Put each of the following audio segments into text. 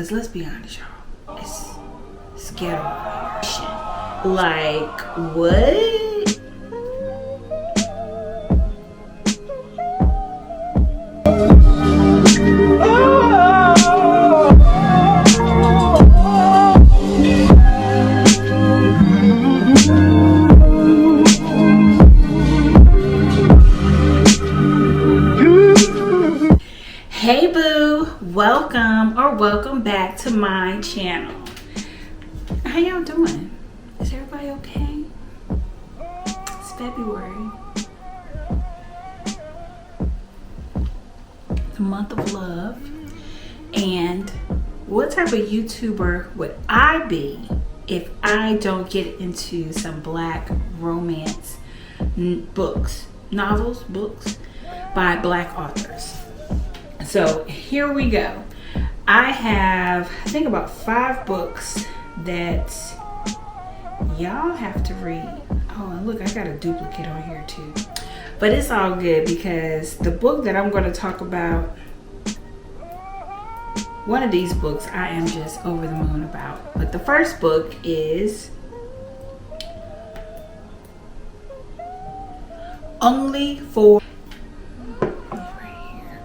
Because let's be honest, y'all. It's ghetto. Like, what? Hey boo, welcome back to my channel. How y'all doing? Is everybody okay? It's February, the month of love. And what type of YouTuber would I be if I don't get into some black romance books, novels, books by black authors? So here we go. I have, I think, about 5 books that y'all have to read. Oh, and look, I got a duplicate on here too. But it's all good because the book that I'm going to talk about, one of these books I am just over the moon about. But the first book is Only for...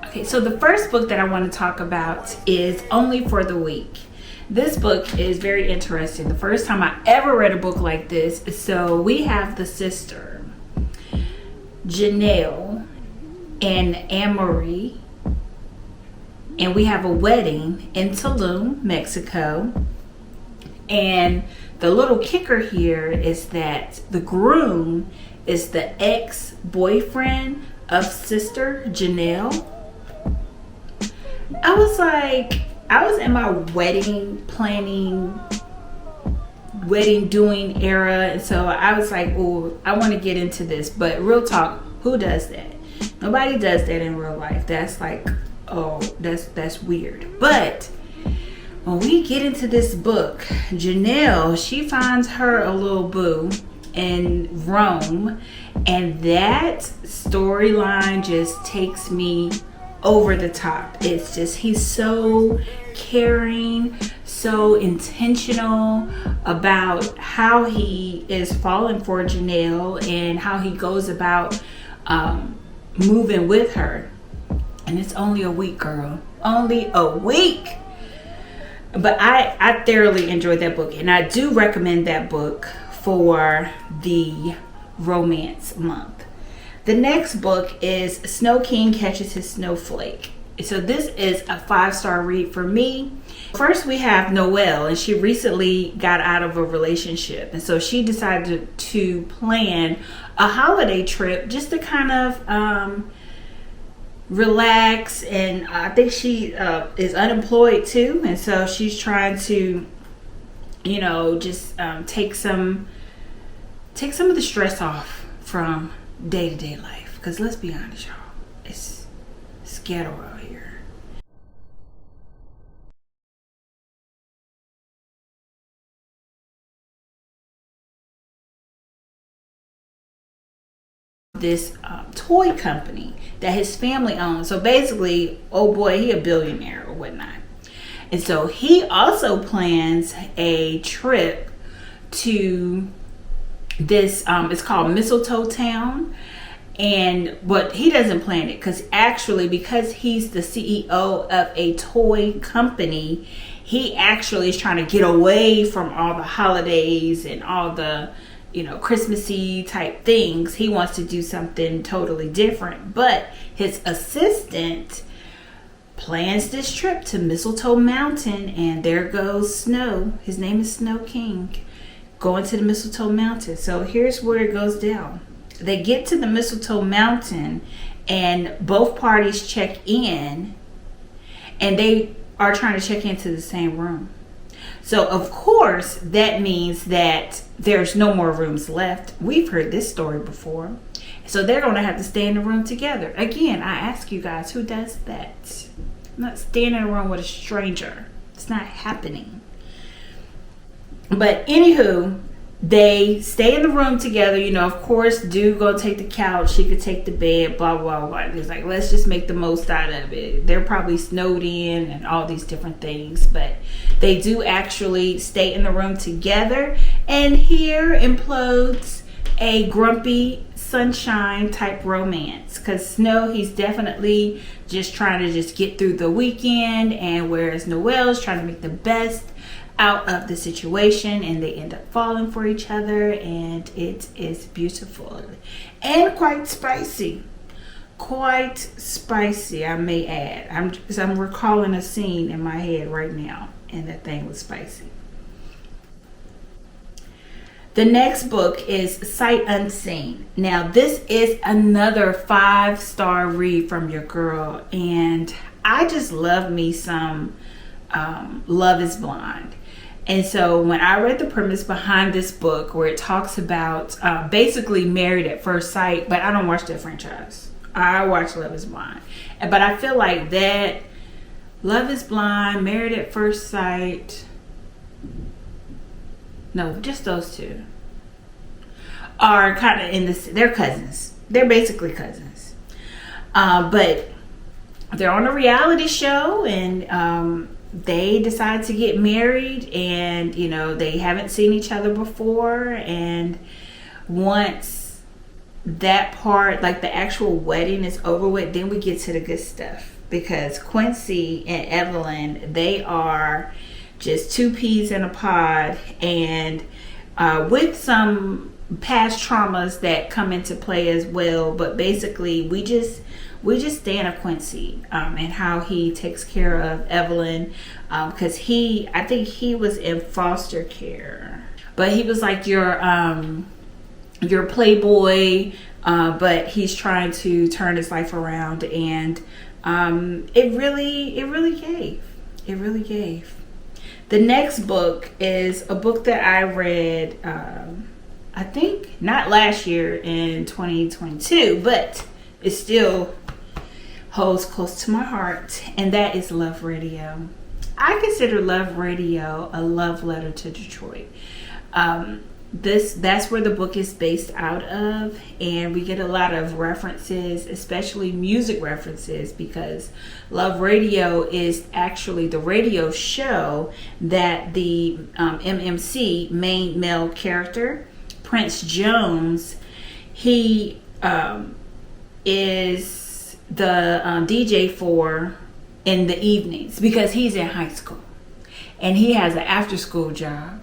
Okay, so the first book that I want to talk about is Only for the Weak. This book is very interesting. The first time I ever read a book like this. So we have the sister, Janelle and Anne-Marie, and we have a wedding in Tulum, Mexico. And the little kicker here is that the groom is the ex-boyfriend of sister Janelle. I was in my wedding planning, wedding doing era, and so I was like, oh, I want to get into this. But real talk, who does that? Nobody does that in real life. That's like, oh, that's weird. But when we get into this book, Janelle, she finds her a little boo in Rome, and that storyline just takes me over the top. It's just, he's so caring, so intentional about how he is falling for Janelle and how he goes about moving with her. And it's only a week, girl, only a week. But I thoroughly enjoyed that book, and I do recommend that book for the romance month. The next book is Snow King Catches His Snowflake. So this is a 5-star read for me. First we have Noelle, and she recently got out of a relationship. And so she decided to plan a holiday trip just to kind of relax. And I think she is unemployed too. And so she's trying to, you know, just take some of the stress off from day-to-day life, because let's be honest, y'all, it's ghetto out here. This toy company that his family owns. So basically, oh boy, he a billionaire or whatnot. And so he also plans a trip to this, it's called Mistletoe Town. But he doesn't plan it because he's the CEO of a toy company, he actually is trying to get away from all the holidays and all the, you know, Christmassy type things. He wants to do something totally different. But his assistant plans this trip to Mistletoe Mountain, and there goes Snow. His name is Snow King, going to the Mistletoe Mountain. So here's where it goes down. They get to the Mistletoe Mountain, and both parties check in, and they are trying to check into the same room. So of course that means that there's no more rooms left. We've heard this story before. So they're going to have to stay in the room together. Again, I ask you guys, who does that? I'm not staying in a room with a stranger. It's not happening. But anywho, they stay in the room together. You know, of course, dude go take the couch, she could take the bed, blah, blah, blah. It's like, let's just make the most out of it. They're probably snowed in and all these different things, but they do actually stay in the room together. And here implodes a grumpy sunshine type romance, because Snow, he's definitely just trying to just get through the weekend, and whereas Noelle's trying to make the best out of the situation, and they end up falling for each other, and it is beautiful and quite spicy. Quite spicy, I may add. I'm recalling a scene in my head right now, and that thing was spicy. The next book is Sight Unseen. Now, this is another 5-star read from your girl, and I just love me some Love is Blind. And so when I read the premise behind this book, where it talks about basically Married at First Sight, but I don't watch that franchise. I watch Love is Blind. But I feel like that Love is Blind, Married at First Sight, no, just those two are kind of in this, they're cousins. They're basically cousins. But they're on a reality show, and they decide to get married, and you know, they haven't seen each other before, and once that part, like the actual wedding, is over with, then we get to the good stuff, because Quincy and Evelyn, they are just two peas in a pod, and with some past traumas that come into play as well. But basically we just stand up Quincy and how he takes care of Evelyn, because I think he was in foster care, but he was like your playboy, but he's trying to turn his life around, and it really gave. The next book is a book that I read, I think not last year, in 2022, but it still holds close to my heart, and that is Love Radio. I consider Love Radio a love letter to Detroit. That's where the book is based out of, and we get a lot of references, especially music references, because Love Radio is actually the radio show that the MMC, main male character, Prince Jones, he is the DJ for in the evenings, because he's in high school and he has an after school job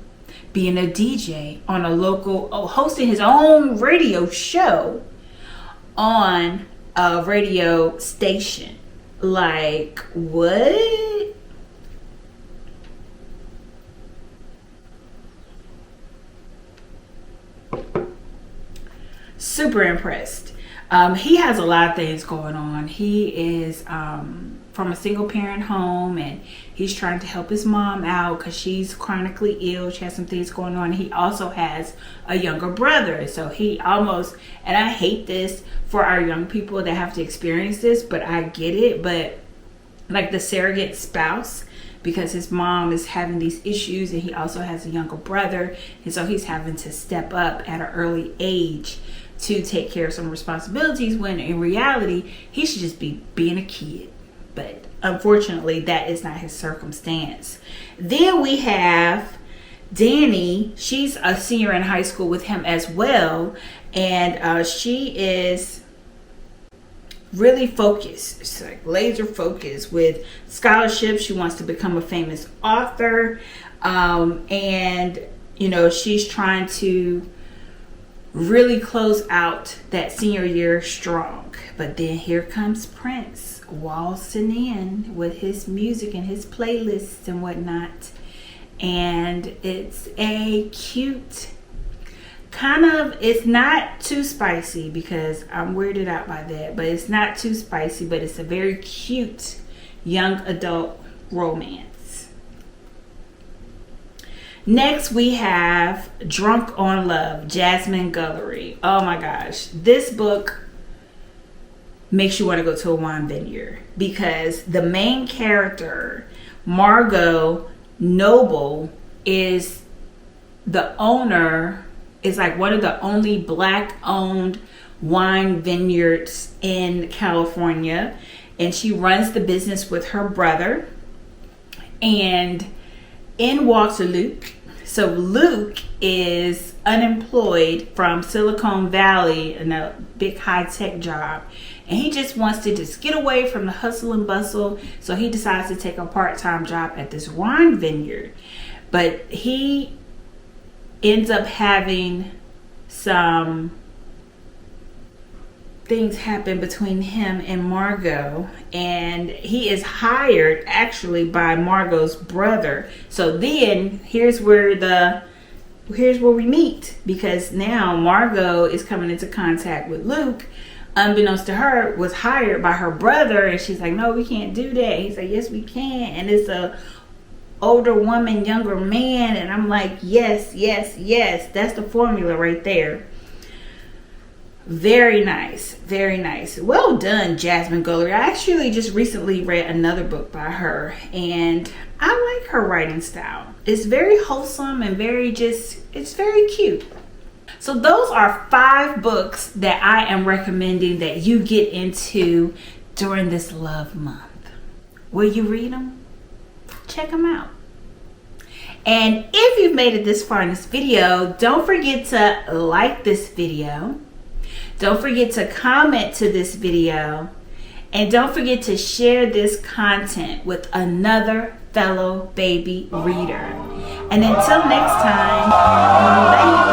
being a DJ on a local, hosting his own radio show on a radio station. Like, what? Super impressed. He has a lot of things going on. He is from a single parent home, and he's trying to help his mom out because she's chronically ill. She has some things going on. He also has a younger brother, so he almost, and I hate this for our young people that have to experience this, but I get it. But like the surrogate spouse, because his mom is having these issues, and he also has a younger brother, and so he's having to step up at an early age to take care of some responsibilities, when in reality he should just be being a kid. But unfortunately that is not his circumstance. Then we have Danny. She's a senior in high school with him as well, and she is really focused. It's like laser focused with scholarships. She wants to become a famous author, and you know, she's trying to really close out that senior year strong. But then here comes Prince waltzing in with his music and his playlists and whatnot, and it's a cute kind of, it's not too spicy because I'm weirded out by that, but it's not too spicy, but it's a very cute young adult romance. Next, we have Drunk on Love, Jasmine Guillory. Oh my gosh. This book makes you want to go to a wine vineyard, because the main character, Margot Noble, is the owner is like one of the only black owned wine vineyards in California, and she runs the business with her brother. And in walks Luke. So Luke is unemployed from Silicon Valley in a big high-tech job, and he just wants to just get away from the hustle and bustle. So he decides to take a part-time job at this wine vineyard, but he ends up having some things happen between him and Margot, and he is hired actually by Margot's brother. So then here's where we meet, because now Margot is coming into contact with Luke. Unbeknownst to her, was hired by her brother, and she's like, no, we can't do that. He's like, yes, we can. And it's a older woman, younger man. And I'm like, yes, yes, yes. That's the formula right there. Very nice. Very nice. Well done, Jasmine Guillory. I actually just recently read another book by her, and I like her writing style. It's very wholesome and it's very cute. So those are 5 books that I am recommending that you get into during this love month. Will you read them? Check them out. And if you've made it this far in this video, don't forget to like this video. Don't forget to comment to this video. And don't forget to share this content with another fellow baby reader. And until next time, bye.